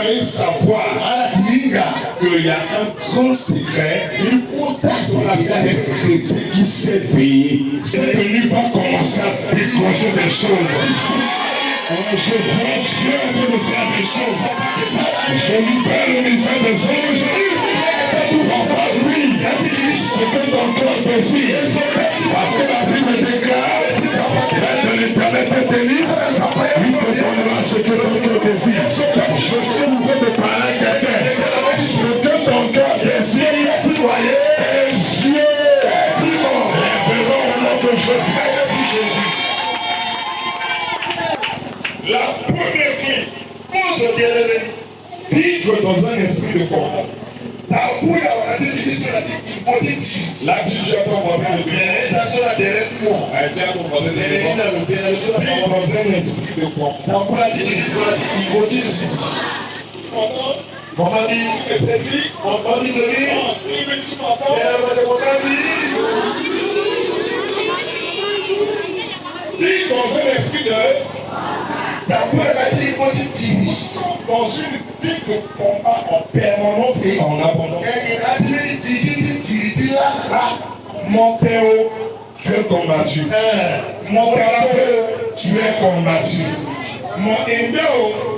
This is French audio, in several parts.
allez savoir qu'il y a un grand secret dans la vie des chrétiens qui s'est veillé. C'est que lui va commencer à décrocher des choses. Je vois Dieu de nous faire des choses. Je libère le ministère des anges. Oui, ce que ton cœur désire. Parce que la Bible déclare que l'Éternel te délice. Il te donnera ce que ton cœur désire. Je suis en train de parler à quelqu'un. Ce que ton cœur désire, les yeux lèveront au nom de Jésus. La première clé, pour vivre dans un esprit de combat. Là, tu as commandé le bien. Vivre dans un esprit de combat. Vivre dans un esprit de dans une vie de combat en permanence et en abondance. Mon père, tu es combattu. Mon père, tu es combattu. Mon endo,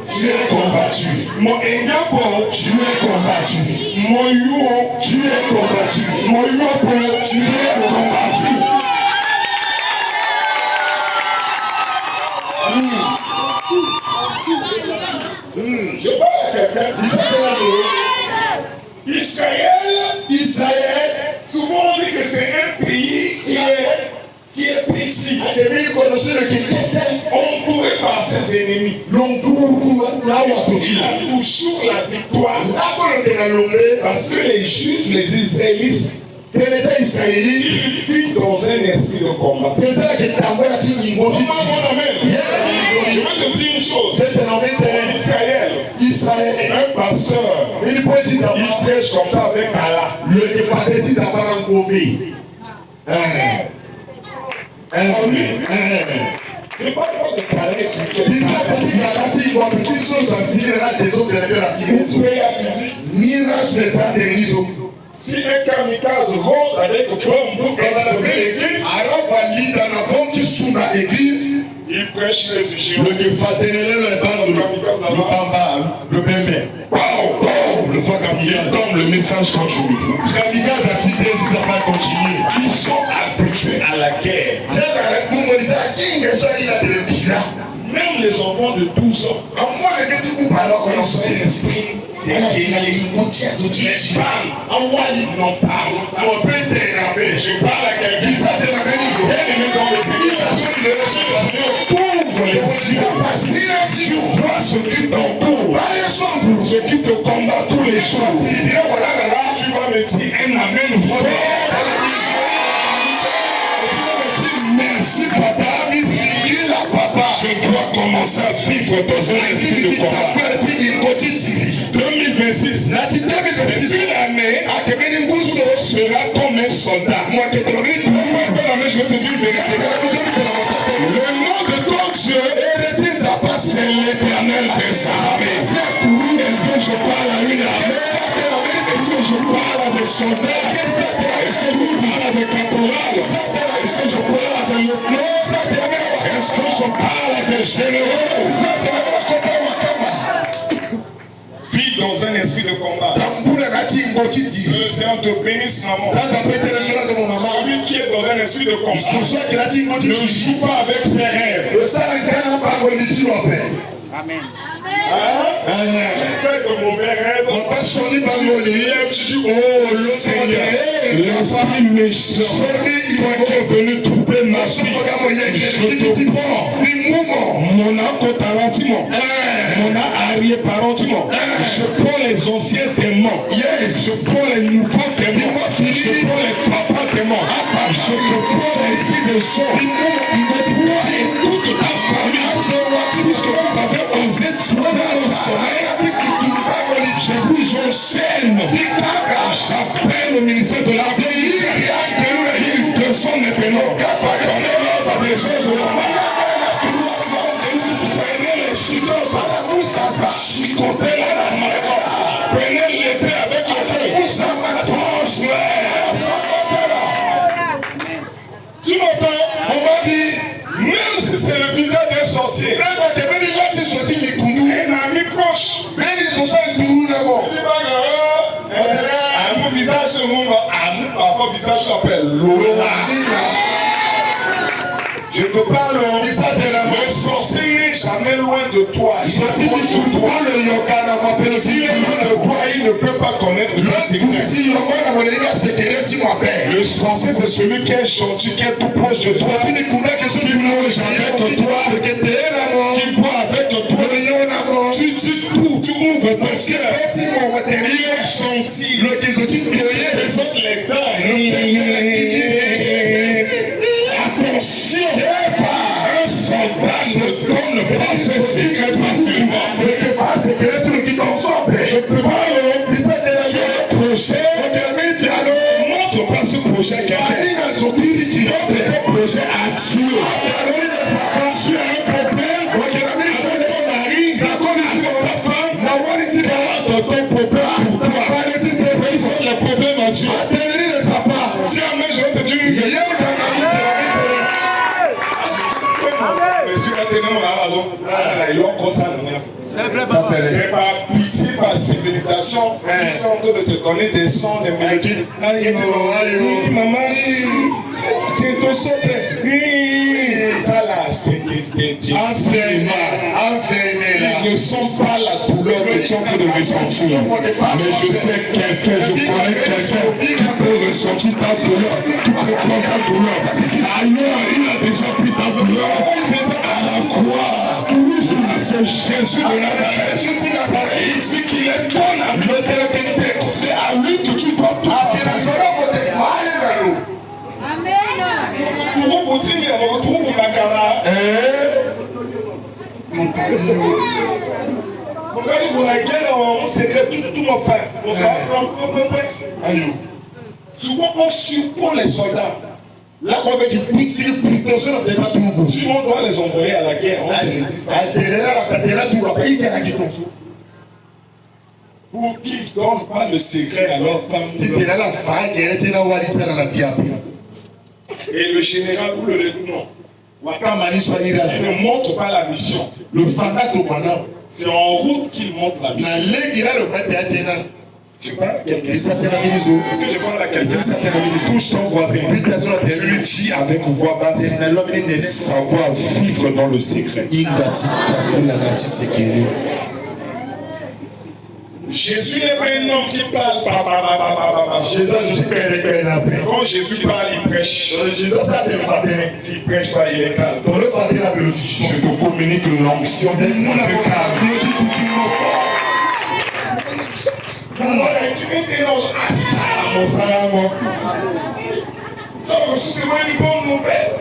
tu es combattu. Mon enyapo, tu es combattu. Mon you, tu es combattu. Mon yopo, tu es combattu. Je parle à quelqu'un. Israël, souvent on dit que c'est un pays qui est petit. Entouré par ses ennemis. Il a toujours la victoire. Parce que les Juifs, les Israélites, ils vivent dans un esprit de combat. Je vais te dire une chose. Israël, un pasteur, il prêche comme ça avec Allah. Je parle pas de parler spirituel. Si un kamikaze rentre avec bombe pour exploser l'église, il prêche les vigiles. Il tombe, le message continue. Ils sont habitués à la guerre. Même les enfants de 12 ans, ils ont un esprit. Les femmes, n'en parlent. Je parle à quelqu'un. Ouvre les yeux. Tu vois ce qui t'entoure. Ce qui te combat tous les jours. Tu vas me dire un amen fort. Merci papa. Je dois commencer à vivre dans un esprit de combat. 2026, c'est une année sera comme un soldat. Je vais te dire une vérité. Le nom de ton Dieu, c'est l'Éternel des armées. Est-ce que je parle à une armée? Est-ce que je parle à des soldats? Est-ce que je parle à des caporales? Est-ce que je parle à des lieutenants? Est-ce que je parle à des généraux? Vive dans un esprit de combat. Le Seigneur te bénisse, maman. Celui qui est dans un esprit de combat ne joue pas avec ses rêves. Amen. Tu fais de mauvais rêves. Tu dis, oh Seigneur, l'esprit méchant qui est venu troubler ma vie. Je te prends mon accotarantiment, mon arrière-parentiment. Je prends les anciens démons. Je prends les nouveaux démons. Je prends les papas démons. Je te prends l'esprit de sang. Toi et toute ta famille. Puisque vous avez osé tuer dans le soleil, je vous enchaîne. J'appelle le ministère de l'Abbaye. Ils te sont maintenant. Prenez les Chikota, Chikotez la main. Prenez l'épée avec le feu. Tranche-le. Tu m'entends? On m'a dit, même si c'est le visage d'un sorcier, un ami proche, même ils sont ça et tout d'abord. Mon visage, mon visage s'appelle Lola. Je te parle, le sorcier n'est jamais loin de toi. Il est loin de toi. S'il est loin de toi, il ne peut pas connaître le secret. Le sorcier, c'est celui qui est gentil, qui est tout proche de toi, qui mange avec toi, qui boit avec toi. Tu dis tout, tu ouvres ton ciel. Il est gentil. Il présente les dents. Attention, un soldat ne donne pas ses secrets facilement. Je te parle, tu as un projet, montre pas ce projet à quelqu'un. Notre projet à Dieu. Tu as un problème avec ton mari, avec ta femme, ton problème pour toi. Présente les problèmes à Dieu. Tiens, mais je vais te dire, c'est par pitié, par civilisation, ils sont en train de te donner des sons, des mélodies. Maman, ça là, c'est des ils ne sont pas la douleur que tu es en train de ressentir. Mais je sais quelqu'un, je connais quelqu'un qui peut ressentir ta douleur, qui peut prendre ta douleur. Ailleurs, il a déjà pris ta douleur à la croix. C'est Jésus de Nazareth. Il dit qu'il est ton ami. C'est à lui que tu dois tout. Souvent on surprend les soldats. Là, on doit les envoyer à la guerre. Pour qu'ils ne donnent pas le secret à leur femme. Et le général ou le lieutenant ne montre pas la mission. C'est en route qu'il montre la mission. Je parle à quelqu'un. Est-ce que je parle à quelqu'un? Touche ton voisin. Tu lui dis avec voix basse, savoir vivre dans le secret. Jésus n'est pas un homme qui parle. Quand Jésus parle, il prêche. S'il prêche pas, il est calme. Je te communique l'onction de mon c'est moi une bonne nouvelle.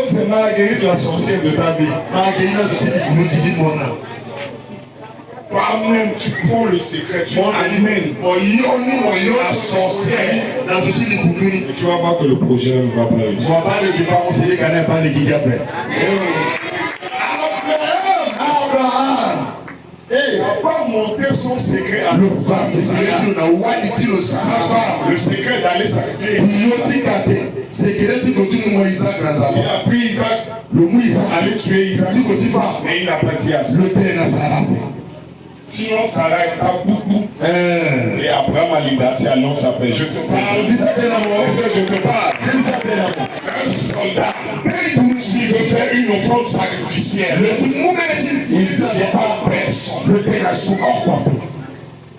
C'est Marguerite la sorcière de ta vie. Toi-même, tu prends le secret, tu amènes la sorcière. Et tu vas voir que le projet ne va pas réussir. Abraham n'a pas monté son secret à le le secret d'aller sacrifier. Il a pris Isaac, aller tuer Isaac, mais il n'a pas dit à ça. Sinon, Sarah est pas beaucoup. Et Abraham a l'identité, alors ça fait. Je te parle. Est-ce que je te parle? Un soldat, s'il veut faire une offrande sacrificielle, il ne tient pas personne.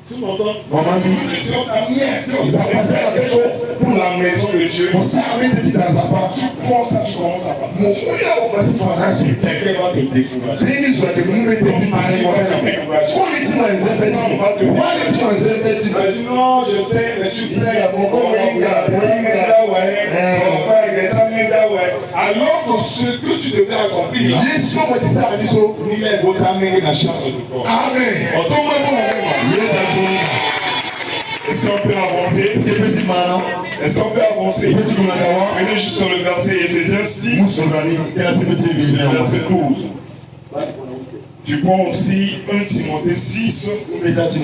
Tu m'entends? Maman dit, Le Seigneur t'a mis un cœur. il s'est passé quelque chose Pour la maison de Dieu. pour ça, avec des petits azapa. Tu prends ça, tu commences à parler. Mon frère, on va te faire un raison. Quelqu'un va te décourager. Nini soit de nous mettre des mari va te décourager. Qu'on est dans les impétifs. Pourquoi les dans les impétifs? Il dit non, je sais, mais tu sais, alors que ce que tu devais accomplir, là, il est vos amener dans la charge du corps. Amen. Est-ce qu'on peut avancer? C'est petit malin. Est-ce qu'on peut avancer? Petit malin. Venez juste sur le verset Éphésiens 6, verset 12. Tu prends aussi 1 Timothée 6, le verset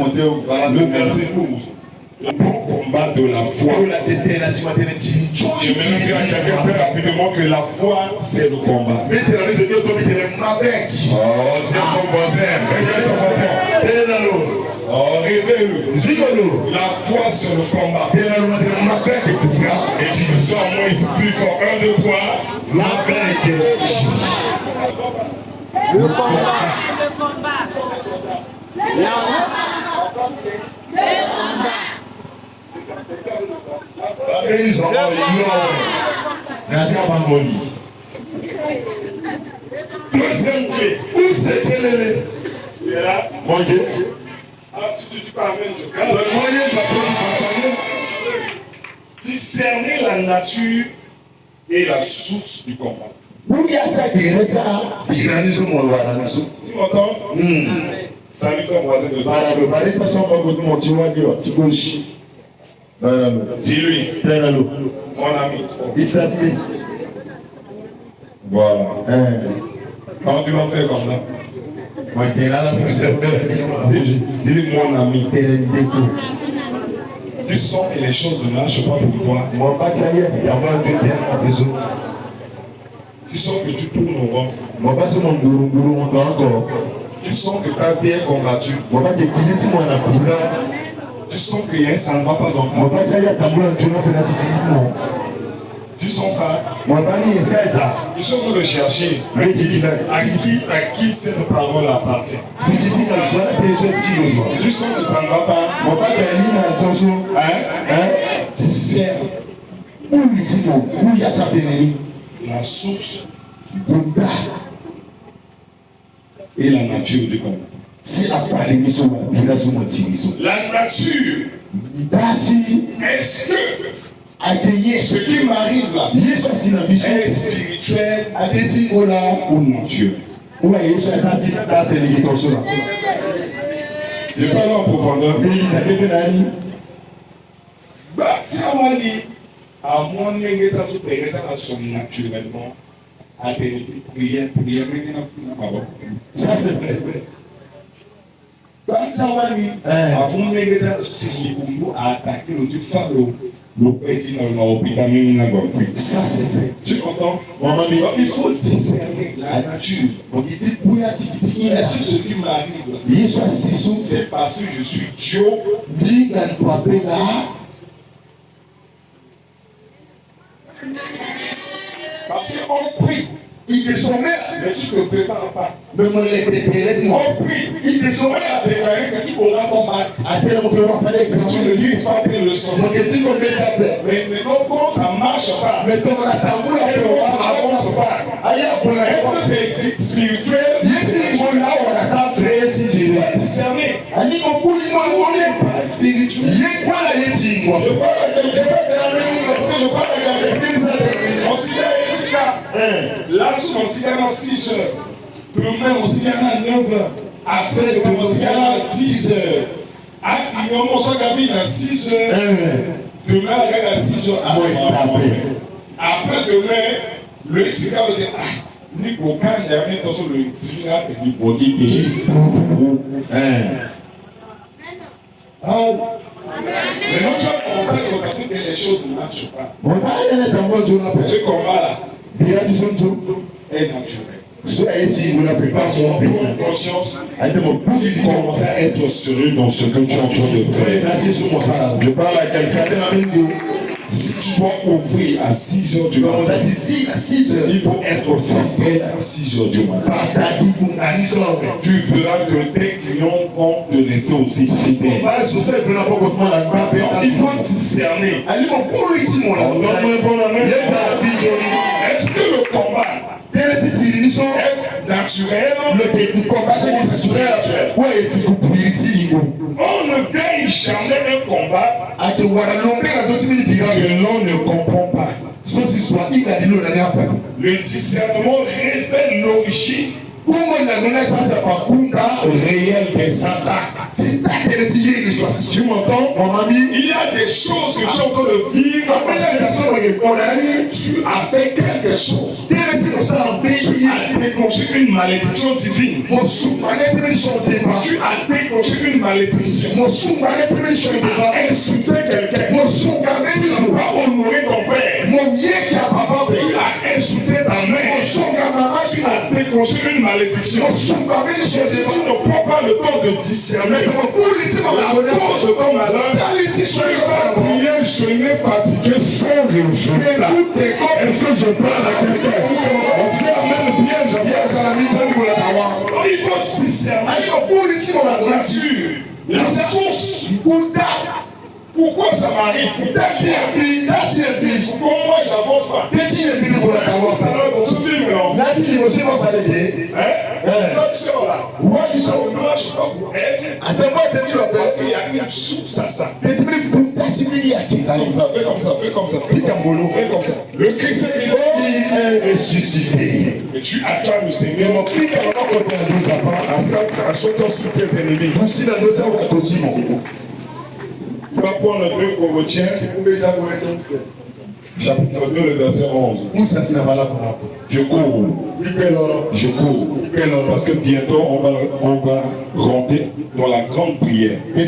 12. Le bon combat de la foi. Je vais même dire à quelqu'un très rapidement que la foi, c'est le combat. Oh, tiens ton voisin. Regarde ton voisin. Oh, révèle-le. La foi, c'est le combat. Et tu dois moi plus fort. 1, 2, 3. Le combat. Deuxième clé. Où c'est qu'elle est? Tu es là? Mon Dieu. Ah, si tu dis pas amen, je garde. Discerner la nature et la source du combat. Tu m'entends? Salut ton voisin de dis-lui, mon ami. Voilà. Comment tu vas faire comme ça? Dis-lui, mon ami. Tu sens que les choses ne marchent pas pour toi. Tu sens que tu tournes au rond. Tu sens que tu as bien combattu. Tu sens qu'il y a un ça ne va pas dans ta vie. Tu sens ça? Tu sens que le chercher. À qui cette parole appartient? Tu sens que ça ne va pas? Hein? Discerne la source et la nature du combat. La nature, est-ce que ce qui m'arrive là est spirituel ou naturel? Je parle en profondeur. Si on va dire, à mon niveau, ça naturellement, à prière, Ça c'est vrai. Ça c'est vrai. Tu comprends? Il faut discerner la nature. Est-ce que ce qui m'arrive, c'est parce que je suis Dieu? Parce qu'on prie. Il te sommet, mais tu ne te prépares pas. On prie. Il te sommet à déclarer que tu auras ton mal. Tu ne dis pas que le sang. Mais non, quand ça ne marche pas, on avance pas. Est-ce que c'est spirituel? Discerner. Spirituel. Je parle à quelqu'un parce que je parle à quelqu'un. Considère là, je considère à 6 heures. Demain, on s'y à 9 heures. Après, on s'y à 10 heures. On s'y à 6 heures. Demain, à 6 heures. Après, demain, le tigre va dire, ni aucun dernier dans le tigre et du body. Mais non, tu vas commencer à constater que les choses ne marchent pas. Ce combat-là est naturel. Par son conscience, il commence à être sérieux dans ce que tu es en train de faire. Je parle à quelqu'un. Si tu dois ouvrir à 6 heures du matin, on a dit si à 6 heures, il faut être fidèle à 6 heures du matin. Tu verras que tes clients vont te laisser aussi fidèle. Il faut discerner. Est-ce que le combat est naturel? On ne gagne jamais un combat que l'on ne comprend pas. Le discernement révèle l'origine réelle des attaques. Tu m'entends? Il y a des choses que tu es en train de vivre. Tu as fait quelque chose. Tu as déclenché une malédiction divine. Tu as déclenché une malédiction. Tu as insulté quelqu'un. Tu n'as pas honoré ton père. Tu as insulté ta mère. Tu as déclenché une malédiction. Si tu ne prends pas le temps de discerner la cause de ton malheur, tu vas prier, jeûner, fatigué, sans réussir. Est-ce que je parle à quelqu'un? On dit amen bien, il faut discerner la source. Pourquoi ça m'arrive? Pourquoi moi j'avance pas? Dans ce film là, moi je ne marche pas pour elle. Parce qu'il y a une source à ça. Comme ça. Le Christ est ressuscité. Et tu acclames le Seigneur en sautant sur tes ennemis. Tu vas prendre 2 Corinthiens, chapitre 2, le verset 11. Je cours. Parce que bientôt on va rentrer dans la grande prière. Mais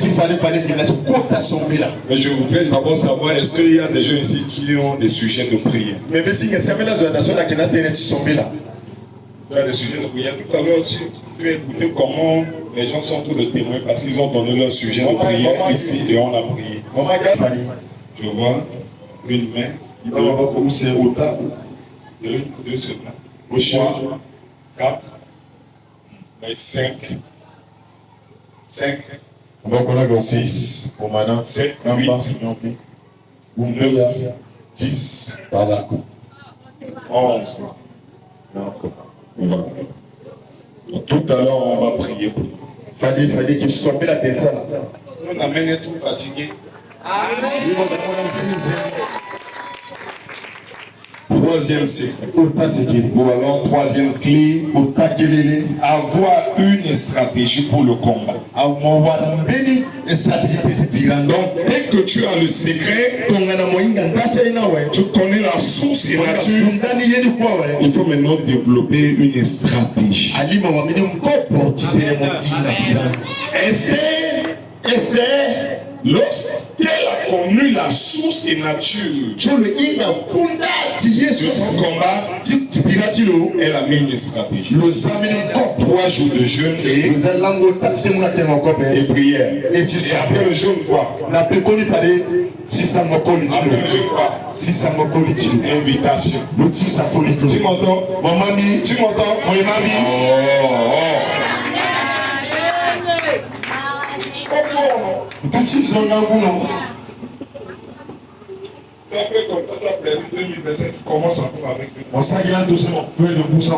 je voudrais d'abord savoir, est-ce qu'il y a des gens ici qui ont des sujets de prière? Tu as des sujets de prière. Tout à l'heure, tu as écouté comment les gens sont en train de témoigner parce qu'ils ont donné leur sujet de prière ici et on a prié. Je vois une main. Deux secondes. 3, 4, 5, 6, 7, 8, 9, 10, 11. Tout à l'heure, on va prier pour vous. Fallait que je sois la tête. On amène être trop fatigué. Troisième secret. Bon alors, troisième clé, avoir une stratégie pour le combat. Donc, dès que tu as le secret, tu connais la source et nature, il faut maintenant développer une stratégie. Lorsqu'elle a connu la source et nature de son combat, elle a mis une stratégie. 3 jours de jeûne et prière. Et après le jeûne quoi? Après le jeûne quoi? Invitation. Tu m'entends? Tu m'entends? Tu as fait comme ça, tu as perdu 2025, tu commences encore avec lui. On s'agit doucement. Tu as fait comme ça,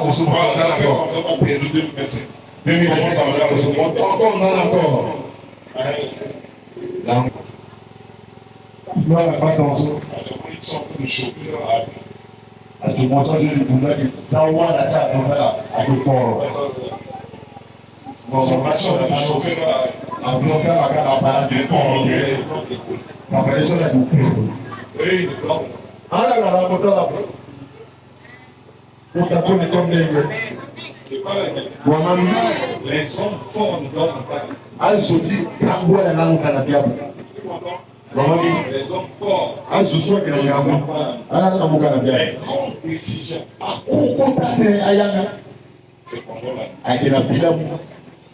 tu as perdu 2025. 2025, encore. Attention. Ils sont pour le choper. Les hommes forts ne dorment pas. Les hommes forts. Les grandes décisions. C'est pendant la nuit.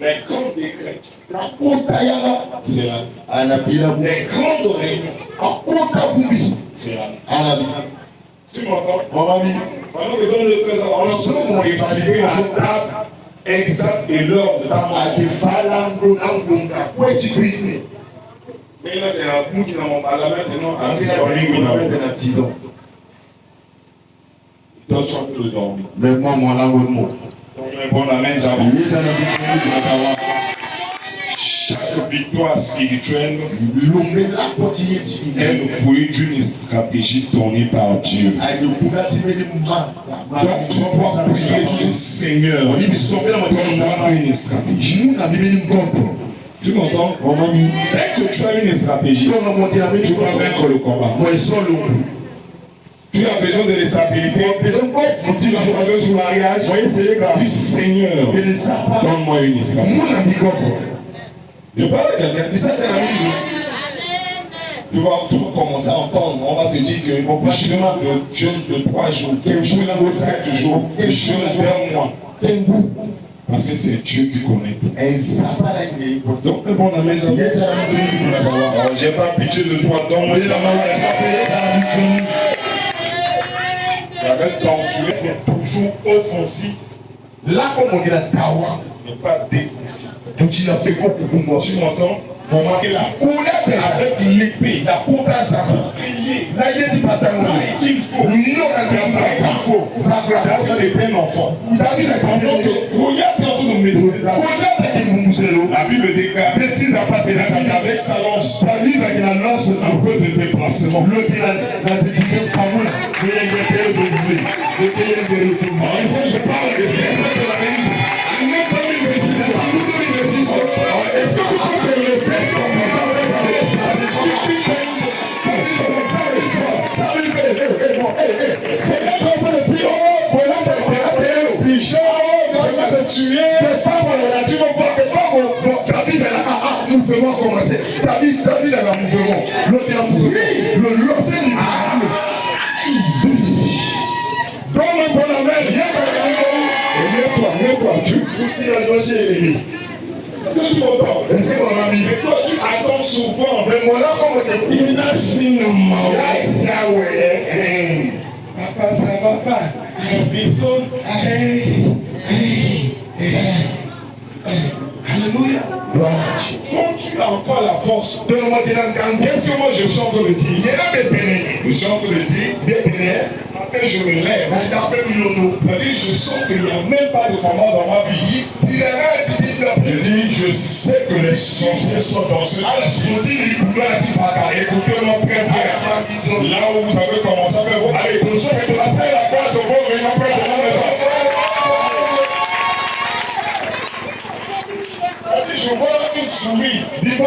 Les grands décrets. C'est la nuit. Les grandes réunions. C'est là. Alabi. Tu m'entends? Mon ami. Pendant que dans le présent, on a expliqué la date exacte et l'heure de ta mort. Mais là, il y a beaucoup qui n'ont pas la main, maintenant, à ce moment-là, il doit chanter le dormir. Mais moi, mon langue, moi. Donc, bon, la main, j'avoue. Chaque victoire spirituelle est le fruit d'une stratégie donnée par Dieu. Donc tu dois prier, tu dis Seigneur, donne-moi une stratégie. Tu m'entends? Dès que tu as une stratégie, tu vas vaincre le combat. Tu as besoin de stabilité. Tu as besoin du mariage. Dis Seigneur, donne-moi une stratégie. Je parle à quelqu'un. Tu vas commencer à entendre. On va te dire que jeûne de 3 jours, jeûne de 7 jours, jeûne d'un mois. Parce que c'est Dieu qui connaît tout. Donc, le bon ami, j'ai pas pitié de toi. Donc, j'avais torturé, mais toujours offensif. Là, comme on dit la tawa, mais pas défensif. tu n'as pas beaucoup. Tu m'entends? Et la colère avec l'épée, la colère, ça va crier. Là, il y a des patins. Il faut. Il faut. Ça dépend de l'enfant. David a compris que Goliath est en train de méditer. La Bible déclare avec sa lance, un peu de déplacement. Je parle de ça. Est-ce que tu crois que le fait commence avec la stratégie? C'est là qu'on peut dire, oh, voilà, Bichon, je vais te tuer. Tu vas voir que David est là, mouvement commencé. David est dans le mouvement. L'autre est en mouvement. L'autre c'est lui. Donne un bon amen, viens dans le mouvement. Mets-toi, tu pousses la doigté ennemi. Est-ce que tu m'entends? Est-ce que mon ami? Mais toi, tu attends souvent. Mais moi là, comme il a signé papa, ça va pas. Bisson. Alléluia. Quand tu as encore la force, donne-moi de l'entendre. Qu'est-ce que moi je suis en train de dire? Je suis en train de dire, après je me lève, je sens qu'il n'y a même pas de combat dans ma vie. Je dis, je sais que les sorciers sont dans ce écoutez-moi très bien. Là où vous avez commencé à faire vos allez, placez la place de vos réunions près de la maison. Je vois une souris. Tu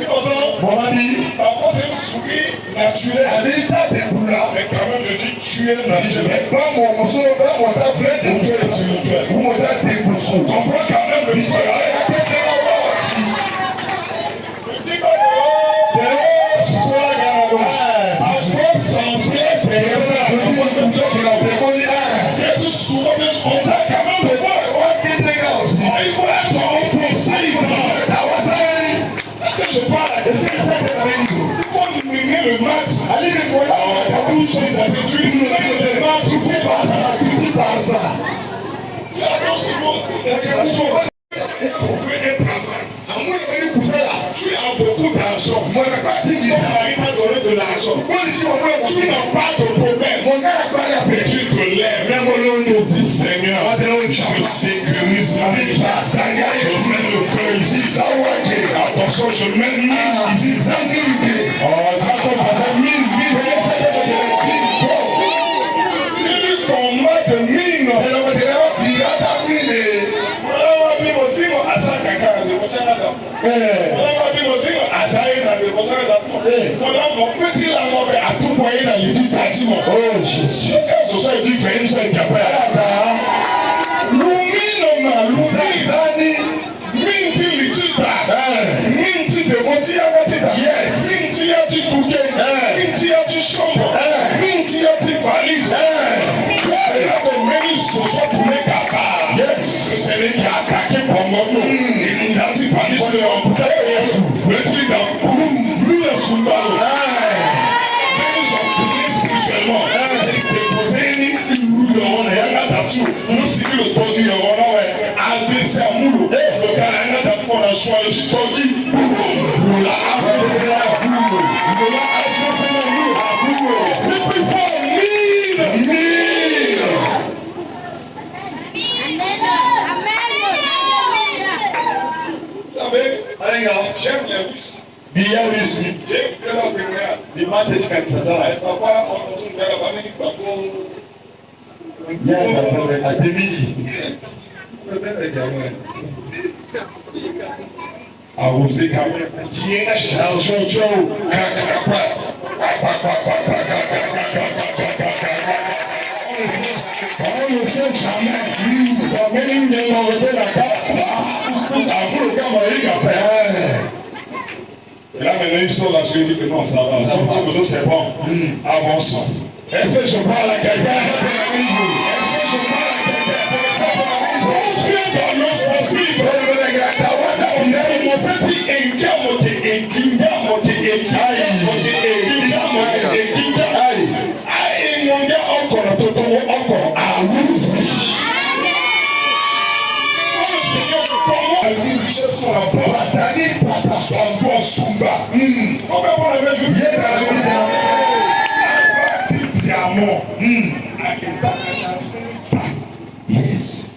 m'entends? Mon ami, parfois c'est une souris naturelle. Mais quand même, je dis tu es naturel. Pas mon morceau, pas mon tas vrai de tu es spirituel. Ou mon tas d'émotion. On voit quand même le feu. Je dis pas que ce soit la gamme. Parce que censé payer ça. Je dis souvent, on a quand même le voir. Il faut être offensif. Je parle à des il faut mener le match. Allez, les moyens, la bouche, tu mènes le match, tu fais pas ça, tu dis pas ça. Tu as dans ce monde, tu as beaucoup d'argent. Mon mari t'a donné de l'argent. Tu n'as pas de problème. Mais tu te lèves. Même au nom du Seigneur, je sécurise ma vie. Je mets le feu ici. Attention, je mets mine ici. Oh, ça commence mine. Tu dis combat de mine. Oh Jésus. Ce soit dit fait une seule capelle. Lumino Lumizani. Minti lichita. Minti de votia watita. Yes. Minti ya ti bouquet. Minti ya ti chambre. Minti ya ti valise. Tu as de many sources pour les cafards. Yes. C'est les qui a attaqué pour moi. Il n'a pas dit valise de l'emploi. Le truc dans boum. Lui le soubalo. partout. Nous, si le tordu, il y aura AVC à Moulou. Le Canada d'abord, on a choisi le tordu. Nous l'a AVC à Moulou. Nous l'a AVC à Moulou. C'est plus fort, 1000. J'aime les Russes. Bien ici. J'aime que la première. Les maths et ça. Parfois, on se met à la il y a à demi. Arrosé quand même. Tiens, charge au jour. On ne sait jamais. On met une main dans le et là maintenant ils sont là sur dit que non ça va, c'est bon, avançons. Est-ce que je parle à quelqu'un? Est-ce que je parle à quelqu'un? On vient dans l'offensive. Yes.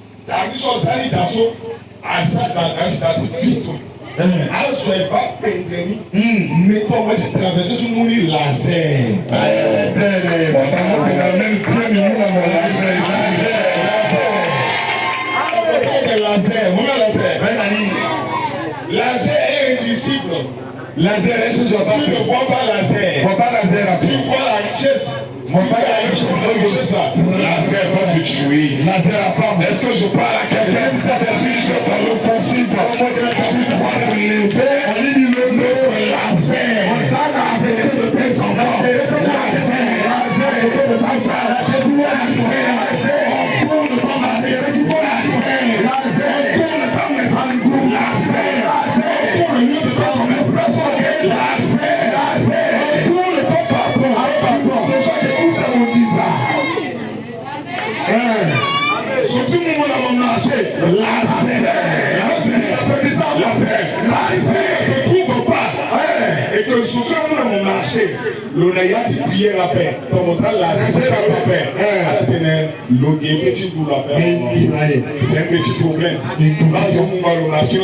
Laser est un disciple. Laser est ce que tu ne vois pas laser. Tu vois la richesse. Laser va te tuer. Laser à femme. Est-ce que je parle à quelqu'un? Si je parle offensif, tu dois me lever. Laser. Laser de tes enfants. Laser. De ta femme. Laser. Pour ne pas marier. Laser. Pour ne pas me faire laser. Pour le lieu de ta expression. Laser. Pour le temps pardon. Surtout mon mon marché, laser ne trouve pas. Et que ce soit mon marché, l'onayati prière à paix. Comme ça, la réserve à paix. À la ténèbre, l'ogier petit pour la paix. C'est un petit problème. Là, ils ont mon marché,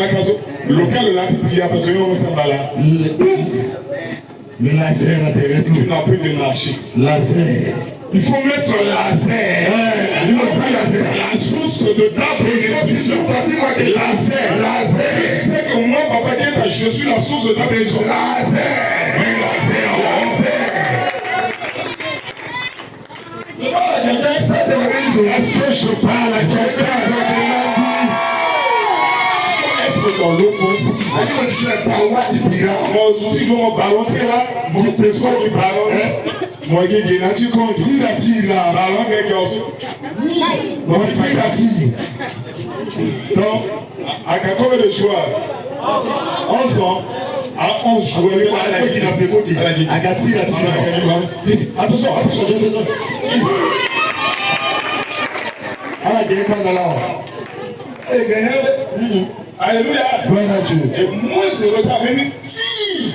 le local de l'anti prière parce que nous sommes là. Le laser a des retours. Tu n'as plus de marché. Laser. Il faut mettre laser. La source de ta bénédiction. Laser. Je sais que moi, papa, je suis la source de ta bénédiction. Laser. Est-ce que je parle à quelqu'un? Être dans l'offensive. Mon ballon, c'est là. Mon pétrole du ballon. Moi, je suis là. Tu continues à tirer là. Ballon, mais aussi. Donc, à combien de joueurs? 11 ans. À 11 joueurs. Attention. Alléluia. Et moins de retard, même tire.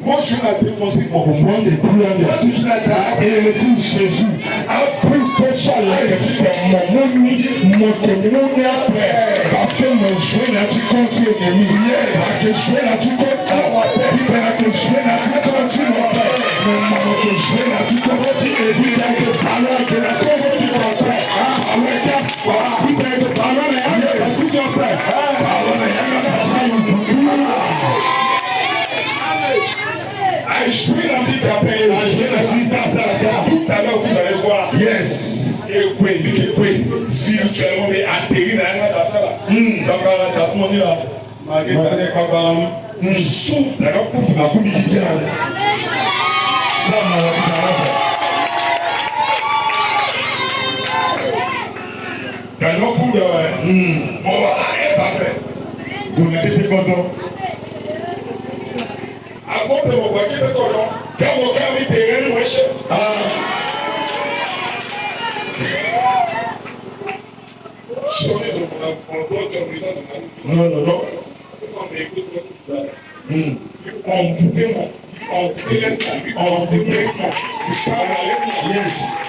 Moi, je suis la défense mon monde de moi, je suis la dame et le tout Jésus. Après que soit là, je dis mon témoin parce que mon jeu là, tu continues ennemi. Parce que je là, tu continues. Parce que je là, tu continues. Mon jeu là, tu continues. Et puis, il y a que parler de la pauvreté de ton père. Il y a que parler de la situation de ton père. Je suis la vie d'appel, je suis la vie face à la terre. Tout à l'heure, vous allez voir. Yes. Et oui, spirituellement, mais atterri dans la bataille là. Ça va la date, mon Dieu là. Malgré ta n'est pas balan. Sous, d'accord, pour ma couille. Ça m'a la vie dans la coup de. Bon, arrête après. Vous n'êtes pas content. Avant de me voir qui est content, quand on gagne terrain, moi je Non, non, non. Yes.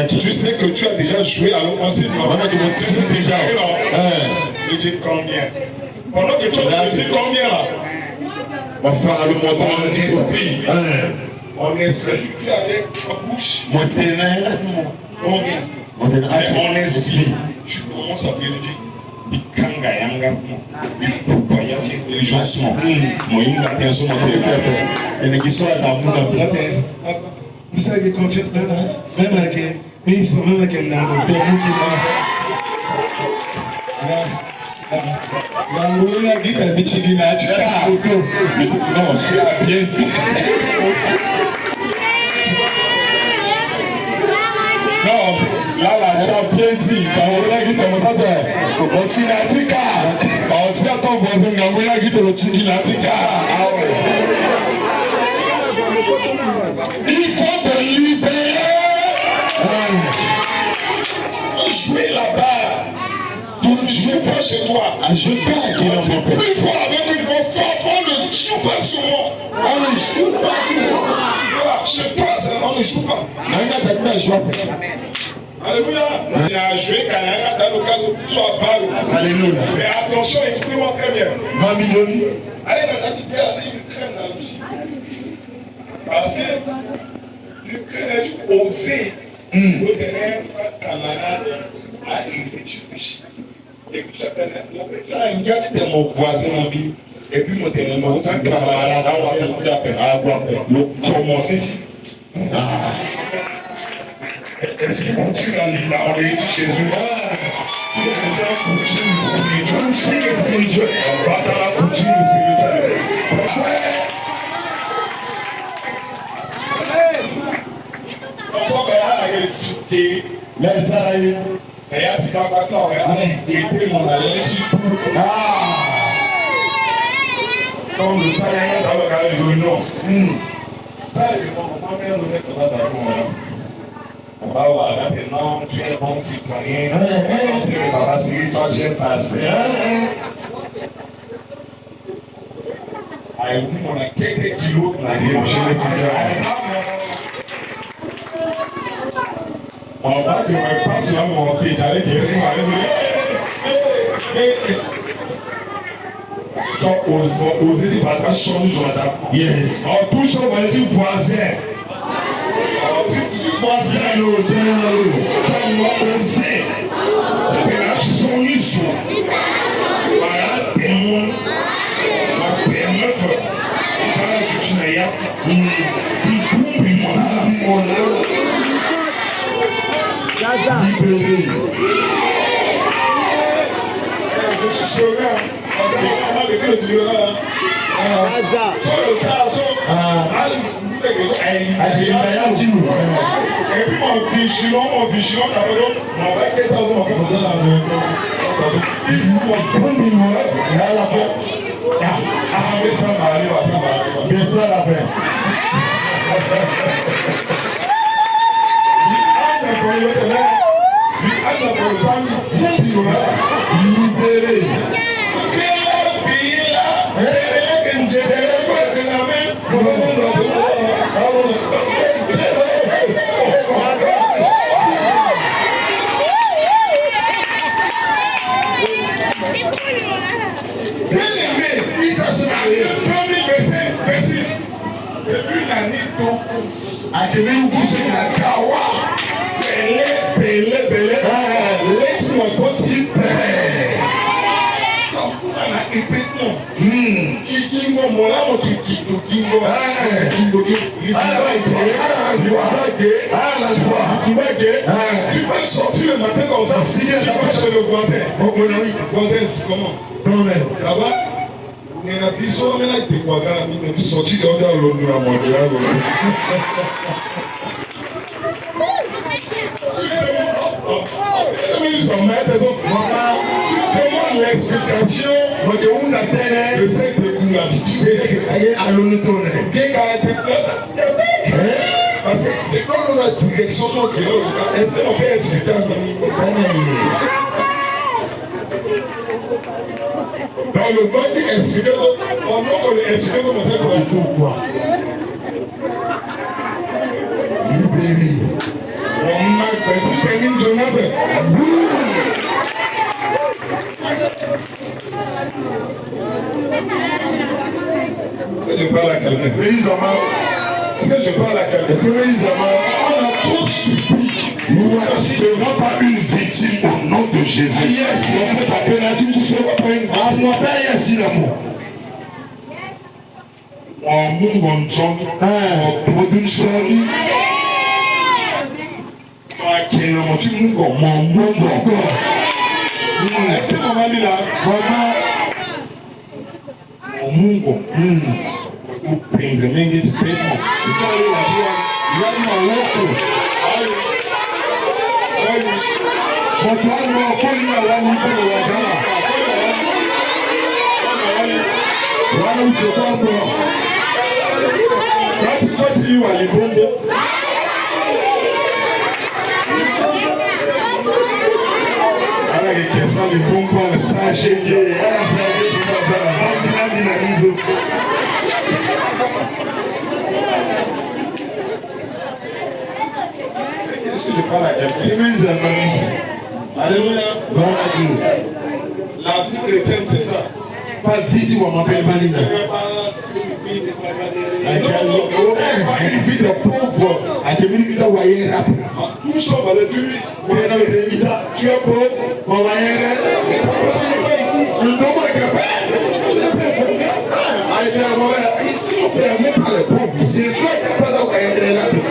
Tu sais que tu as déjà joué à l'offensive. Déjà. Il dit combien? Pendant que tu as dit combien là? On va faire le montant en esprit. En esprit, tu avais ta bouche. Combien? En esprit, tu commences à dire Bikanga Yanga, Bikanga les gens sont. Moi, il a bien son et les qui sont à la moule. Vous savez confiance même avec il faut même avec un homme qui la vie de Michigina, non, tu as bien dit. Non, là, tu as bien dit. Quand on a dit comme ça, on tire la tika. On tire ton voisin, on a dit le tire la tika. Ah ouais. Il faut te libérer. Jouer là-bas. Donc, joue pas chez toi. Je pas à qui dans son père. Plus fort avec une voix forte. On ne joue pas sur moi. On ne joue pas sur moi. Voilà, chez toi, on ne joue pas. Alléluia. Il a joué Kananga dans le cas où tu sois balle. Alléluia. Mais attention, écoutez-moi très bien. Mamie. Allez, on a dit que l'Ukraine dans la Russie. Parce que l'Ukraine a osé retenir sa camarade à une Russie. Et puis ça a un gars de mon voisin, mon vie. Et puis mon téléphone, ça camarade à commencer ici. Est-ce qu'ils continuent dans l'île chez eux? Tu vas faire ça pour le spirituel. Va dans la couchine spirituelle. On va voir maintenant, tu es bon citoyen, parce que le papa Siri, toi tu es passé. On a quelques kilos, on a des on va que je passe là, mon pays d'aller dire, tu as osé des batailles changer sur la table. Yes. En touche, on va dire voisin. Voisin, comme on sait, tu peux la changer sur. Voilà, témoin, ma permettre, tu n'as rien. Libéré. Je suis sûr, et puis mon vigilant, t'as mon va être dans mon il faut mon premier mot à la porte. Ah, mais ça va aller, bien ça la paix. Libéré. Laisse-moi petit père. Tu vas sortir le matin comme ça. Si tu vas chez le voisin. Voisin, c'est comment? Ça va? Ils sont là, ils te voient, ils sont sortis dans l'autre la moitié. Comment l'explication de cette découverte à l'automne? Parce que quand on a direction, on peut expliquer. Dans le bâti expliqué, on peut expliquer comment ça va être quoi. Libéré. On a petit pénis de notre. Est-ce que je parle à quelqu'un? Est-ce que je parle à quelqu'un? Est-ce que on a trop subi? Nous ne serons pas une victime au nom de Jésus. Yes, on fait appel à Dieu, tu ne seras pas une victime. On appelle ici l'amour. On monte en John, on produit une chérie. Qui est mon Dieu, mon bon. Est-ce que maman dit là? Maman, Mungo, upende mingi tupemo. Tukali la jua, Yama wako. Moto wangu wakoli na wani kwa wajala. Wana usokwambo. Kati walibombo. Ala kekesa libombo sa shege. Ala sa shege patala. Bambi na mizo. Si je parle à quelqu'un, alléluia. La vie chrétienne, c'est ça. Pas vite, on m'appelle Malina. Une vie de pauvre. À des minutes, il a voyé rapide. Nous sommes à l'étude. Tu es pauvre, on va y aller. Le nom est capable. Tu n'es pas informé. Ici, on ne permet pas les pauvres. C'est ça qui passe à voyager rapide.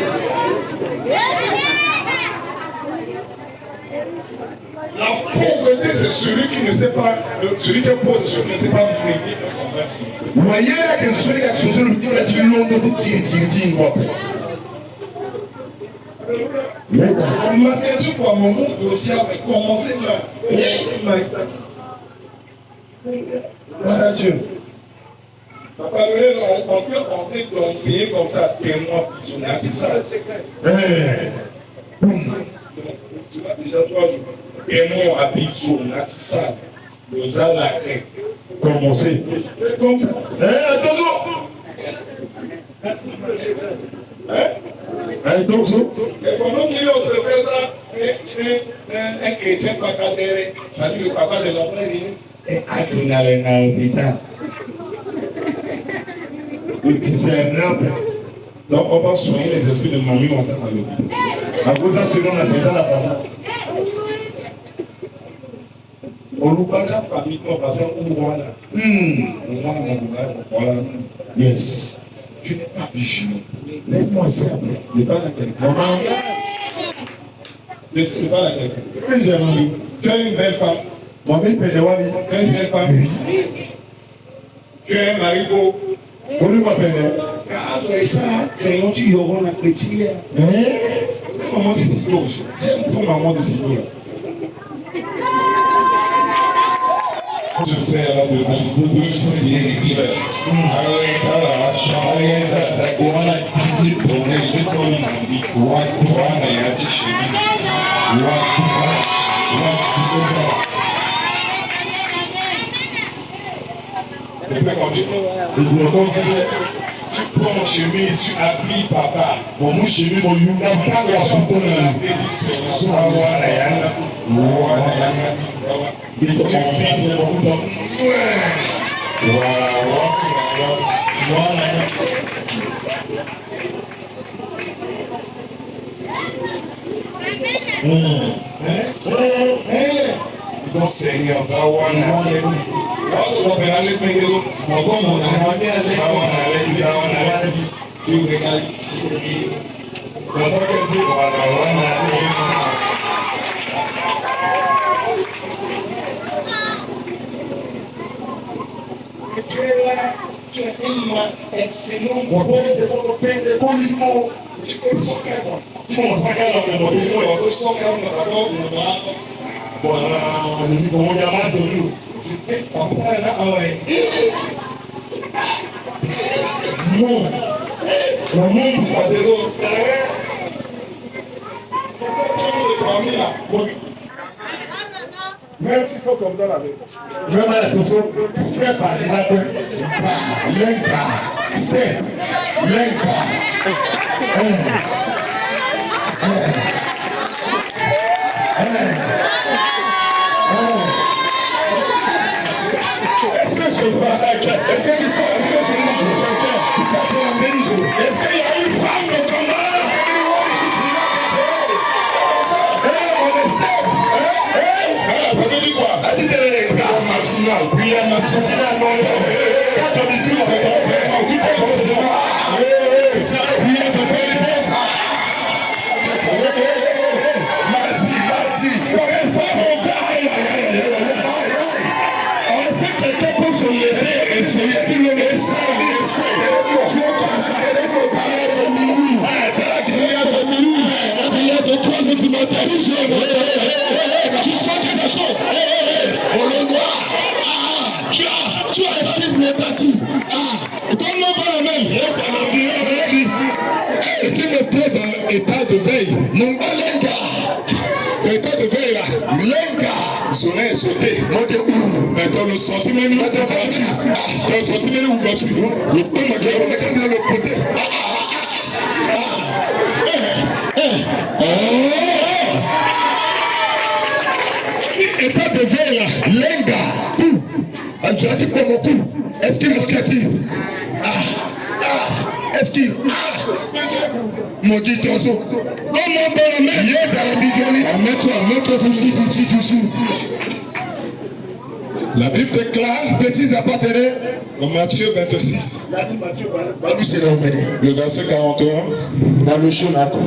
La pauvreté, c'est celui qui ne sait pas, celui qui est pauvre, c'est celui qui ne sait pas briller la conversion. Voyez là que ce soit quelque chose de petit, tu l'as dit, tire, quoi. On m'a dit pour mon monde aussi avec commencer Voilà Dieu. On peut entrer d'enseigner comme ça, témoin, c'est ça. Tu vas déjà 3 jours. Témoin habite sur Natissa, le Zal la crête. Commencez. C'est comme ça. Attention. Attention. Et pendant qu'il est autre fait ça, un chrétien pas cadéré, m'a dit le papa de l'enfant est à donner dans l'hôpital. Le discernement. Donc on va soigner les esprits de mamie ou encore à l'hôpital. À cause de ça, c'est la maison là-bas. On nous parle de famille, on va faire un voilà. Voilà. Yes. Tu n'es pas vigilant. Laisse-moi ça. Ne parle à quelqu'un. Maman. Ne parle à quelqu'un. Mes amis. Tu as une belle femme. Maman, Pénéwali. Tu as une belle femme. Oui. Tu as un mari beau. On lui m'appelle. Ah, ça, crayon, tu y auras la chrétienne. Maman de Silo. J'aime trop maman de Silo. Je fais la de vous voulez se bien écrire. Alors, il y a la chambre, il y a la couronne, il y a la couronne, il y a la couronne, il y a la couronne, il y a la tu prends mon chemise, tu habilles papa. Bon, mon chemise, mon yoga, pas de la chantonne. Tu fixes le bouton. Don't Seigneur, ça va. Tu es là, tu as une main excellente pour développer des bons niveaux. Tu peux sortir. Tu m'as massacré dans le monde. Tu m'as sortir dans le monde. Voilà, le niveau mondial de nous. Tu peux comprendre là, ouais. Non. Le monde, c'est pas des autres. Même s'il faut comme dans la vie. Même à la personne, c'est pas les lapins. Lenka. C'est. Lenka. Est-ce que je vois quelqu'un? Est-ce que je vois quelqu'un? Il s'appelle un Bélizo. Est-ce qu'il y a une femme de combat? Ça veut dire quoi? Prière matinale, non. Quand on dit on va faire, tout est possible. Prière de délivrance. Mardi. Est-ce que quelqu'un peut se lever et essayer de le laisser? La prière de 3 heures du matin. Tu sens que ça chaud. On le voit. Tu as esquivé le bâti. Donne-moi pas la même. Ce qui me plaît dans l'état de veille, mon bas lenga. Dans l'état de veille là, lenga. Sonner et sauter. Monter où? Mais dans le sentiment, dans la voiture. Dans le sentiment où voiture. Le peu m'a dit, on est comme dans le côté. État de veille là, lenga. Tu as dit quoi mon coup? Est-ce qu'il me scative? Est-ce qu'il... Mon dit tonso. Comment bon la main? Il est dans la bidonnie. Mets-toi petit dessous. La Bible déclare, petits appartenants, dans Matthieu 26. Le verset 41. Dans le chemin encore.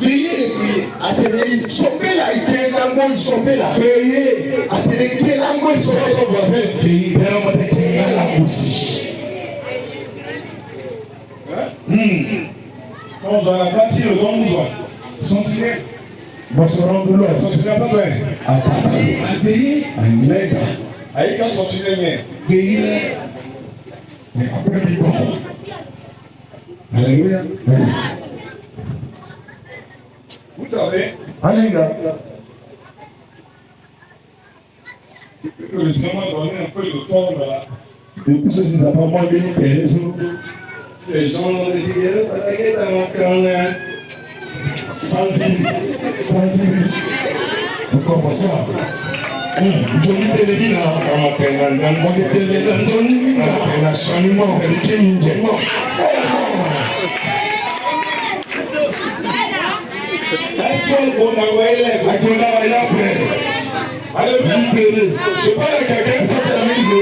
Veillez et priez. Attenez, sombez là, il est là, moi, sombez là. Veillez. Attenez, il est là, moi, sombez là, voisin. Veillez. Il est là aussi. On va la bâtir le don nous sentinelle. Bon, se rendre là. Sentinelle, ça doit être. Veillez. Aïe, quand sentinelle, veillez. Mais après, il va. Alléluia. Vous savez, Alléluia. Le Seigneur m'a donné un peu de forme là. Depuis ceci, ça n'a pas moins béni les les gens ont dit, attaquez dans mon camp là. Sans île. Nous commençons. Johnny Télébi là. On je parle à quelqu'un qui s'appelle la maison.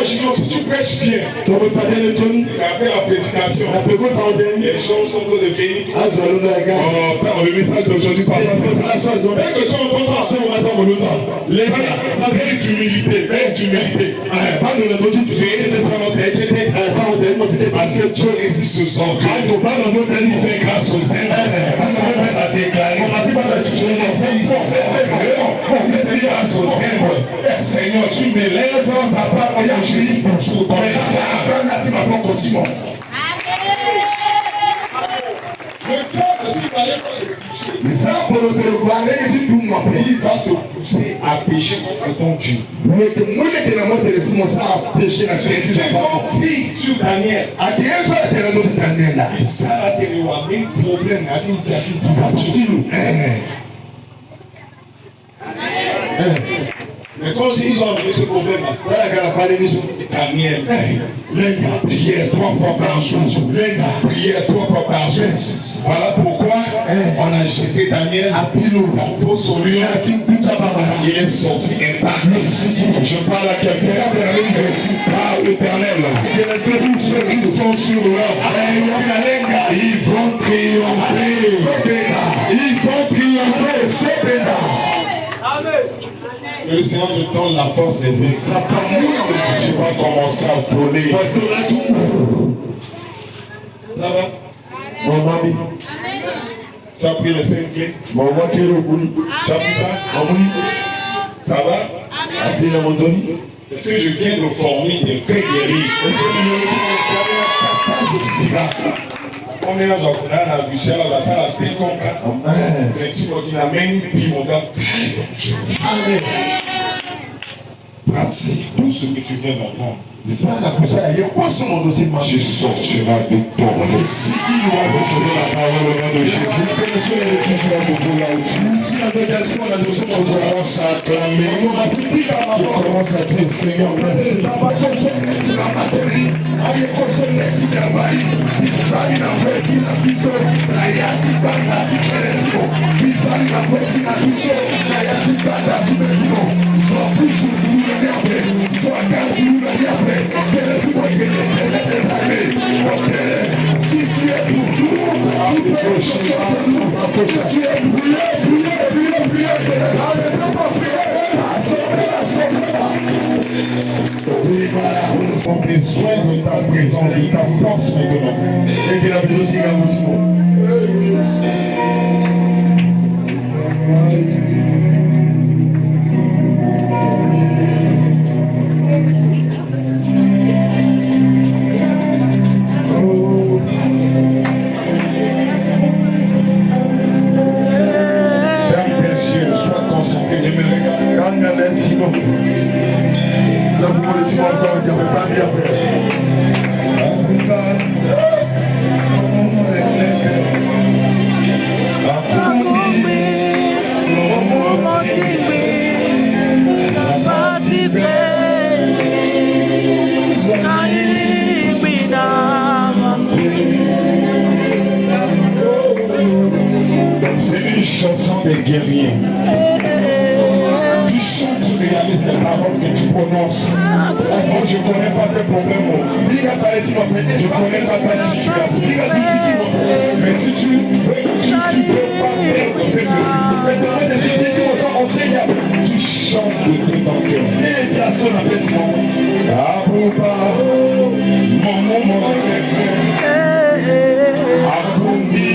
Si tu prêches bien, tu vas faire le Tony. Après la prédication, les gens sont de venir. Le message d'aujourd'hui par rapport à ça. Dès que tu entends ça, c'est au matin au matin. Ça c'est d'humilité. Pas de la beauté, tu sais, parce que Dieu existe ce soir. Il fait grâce au Seigneur. Ça déclare. Grâce au Seigneur. Seigneur, tu m'élèves dans sa part. Le diable aussi va te pousser à pécher contre ton Dieu. Sur Daniel. Ça a été un problème. Mais quand ils ont amené ce problème, Daniel, prière 3 fois par jour. Prière 3 fois par jour. Voilà pourquoi on a jeté Daniel à Pilou. Il faut sauver. Il est sorti intact. Je parle à quelqu'un. Par l'éternel. Ceux qui sont sur leur ils vont triompher. Ils vont triompher. Amen. Que le Seigneur te donne la force des esprits. Tu vas commencer à voler. Là-bas. Tu as pris les 5 clés. Tu as pris ça? Ça va? Est-ce que je viens de former des vrais guerriers? On est dans un la Bruxelles, la salle à 5 ans. Les types qui l'amènent, puis mon gars. Amen. Pratique tout ce que tu viens d'entendre. Tu sortiras de toi. Si il doit recevoir la parole au nom de Jésus, tu commences à acclamer, tu commences à dire Seigneur, merci. Si tu es pour nous, tu peux chanter de nous. Si tu es brûlé, On a besoin de ta présence, de ta force maintenant. Et qu'il a besoin aussi d'un petit mot. Sois concentré, ne me regarde. Quand il y a les Simon, nous avons les Simon encore, il n'y avait pas bien fait. C'est une chanson des guerriers. Tu chantes, tu réalises les paroles que tu prononces. Moi, je ne connais pas tes problèmes. Je ne connais pas ta situation. Mais si tu veux, tu peux pas perdre cette vie. Maintenant, des églises sont enseignables. Tu chantes de tout ton cœur. Et personne n'a fait ça. Abouba, mon Aboumi,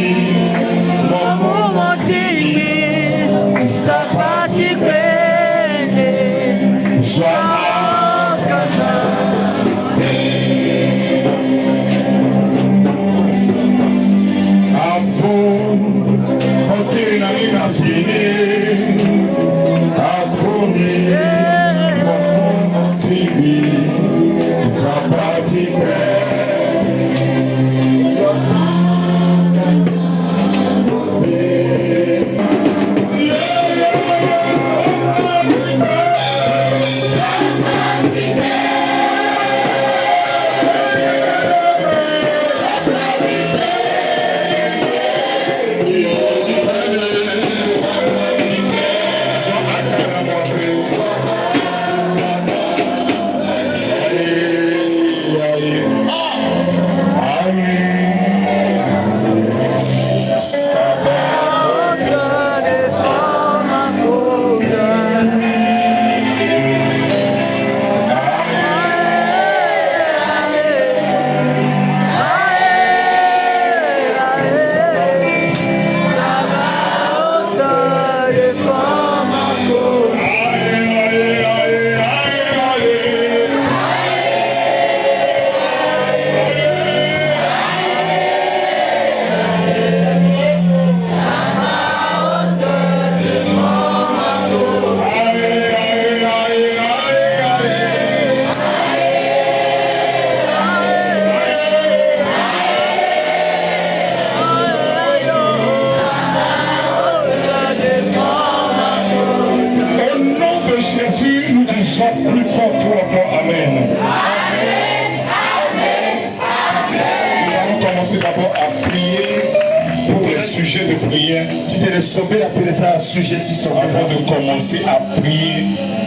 avant de commencer à prier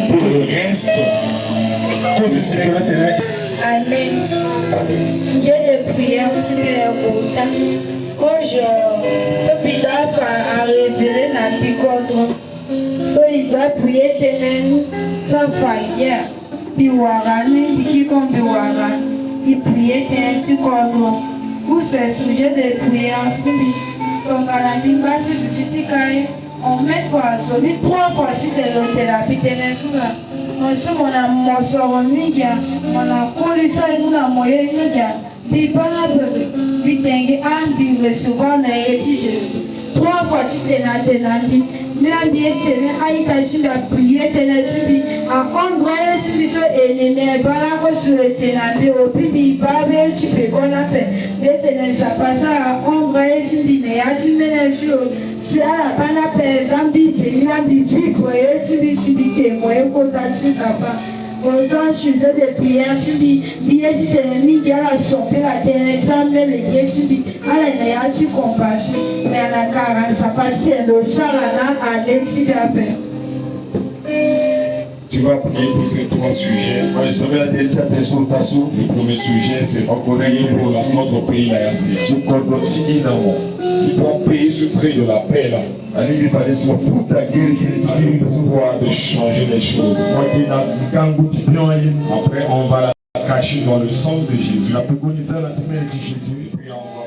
pour le reste. Amen. Sujet de prière, c'est important. Quand je suis à révéler la picodre, il doit prier tenen sans faillir. Biwarani, Bikikon Biwaran, il priait tenen sur Kodro. Pour ce sujet de prière, comme à la base du Tisikai, on met pour assoler 3 fois si de l'hôtel tenen sur la. On se mon amour sur Miga, on a collé ça et nous la moyenne Miga. Bipana bebe, Bitangi Ambi recevoir la Jésus. 3 fois si de la tenandi. Mila biestene aïta si la prière tenati a engrais si so ennemi bala ko sur tenandi au bibi babe tu peux qu'on a fait les tenants ça passe à engrais si ne ya si ménage si à la bana per zambi venir di vivre et si bité moi ko tati papa autant sujet de prière si bien si tenami qui a la sopé la tenant les si à la néati compassion mais à la cara ça passe le salana à l'exi d'appel. Tu vas prier pour ces 3 sujets. Le premier sujet, c'est pour notre pays, la RC. Tu dois payer ce prix de la paix là. C'est le pouvoir de changer les choses. Après, on va la cacher dans le sang de Jésus. Et puis on va